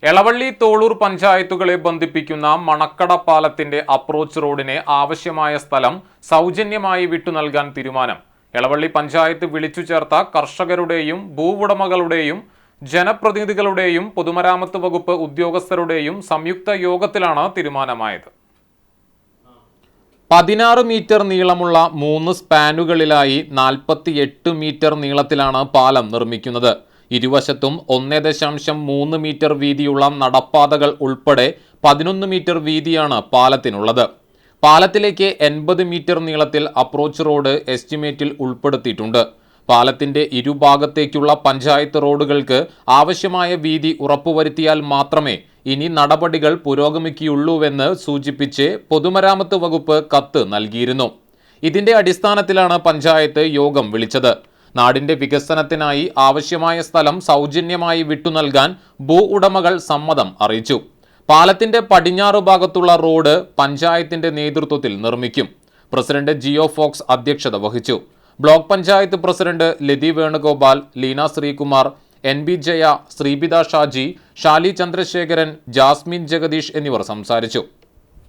എളവള്ളി തോളൂർ പഞ്ചായത്തുകളെ ബന്ധിപ്പിക്കുന്ന മണക്കട പാലത്തിന്റെ അപ്രോച്ച് റോഡിന് ആവശ്യമായ സ്ഥലം സൗജന്യമായി വിട്ടുനൽകാൻ തീരുമാനം. എളവള്ളി പഞ്ചായത്ത് വിളിച്ചു ചേർത്ത കർഷകരുടെയും ഭൂവുടമകളുടെയും ജനപ്രതിനിധികളുടെയും പൊതുമരാമത്ത് വകുപ്പ് ഉദ്യോഗസ്ഥരുടെയും സംയുക്ത യോഗത്തിലാണ് തീരുമാനമായത്. 16 മീറ്റർ നീളമുള്ള 3 സ്പാനുകളിലായി 48 മീറ്റർ നീളത്തിലാണ് പാലം നിർമ്മിക്കുന്നത്. ഇരുവശത്തും 1.3 മീറ്റർ വീതിയുള്ള നടപ്പാതകൾ ഉൾപ്പെടെ 11 മീറ്റർ വീതിയാണ് പാലത്തിനുള്ളത്. പാലത്തിലേക്ക് 80 മീറ്റർ നീളത്തിൽ അപ്രോച്ച് റോഡ് എസ്റ്റിമേറ്റിൽ ഉൾപ്പെടുത്തിയിട്ടുണ്ട്. പാലത്തിന്റെ ഇരുഭാഗത്തേക്കുള്ള പഞ്ചായത്ത് റോഡുകൾക്ക് ആവശ്യമായ വീതി ഉറപ്പുവരുത്തിയാൽ മാത്രമേ ഇനി നടപടികൾ പുരോഗമിക്കുകയുള്ളൂവെന്ന് സൂചിപ്പിച്ച് പൊതുമരാമത്ത് വകുപ്പ് കത്ത് നൽകിയിരുന്നു. ഇതിന്റെ അടിസ്ഥാനത്തിലാണ് പഞ്ചായത്ത് യോഗം വിളിച്ചത്. നാടിന്റെ വികസനത്തിനായി ആവശ്യമായ സ്ഥലം സൗജന്യമായി വിട്ടുനൽകാൻ ഭൂ ഉടമകൾ സമ്മതം അറിയിച്ചു. പാലത്തിന്റെ പടിഞ്ഞാറ് ഭാഗത്തുള്ള റോഡ് പഞ്ചായത്തിന്റെ നേതൃത്വത്തിൽ നിർമ്മിക്കും. പ്രസിഡന്റ് ജിയോ ഫോക്സ് അധ്യക്ഷത വഹിച്ചു. Block panchayat president ലതി Venugopal, Leena Sreekumar, NB Jaya, ശ്രീപിത Shaji, Shali Chandrasekharan, Jasmine Jagdish എന്നിവർ സംസാരിച്ചു.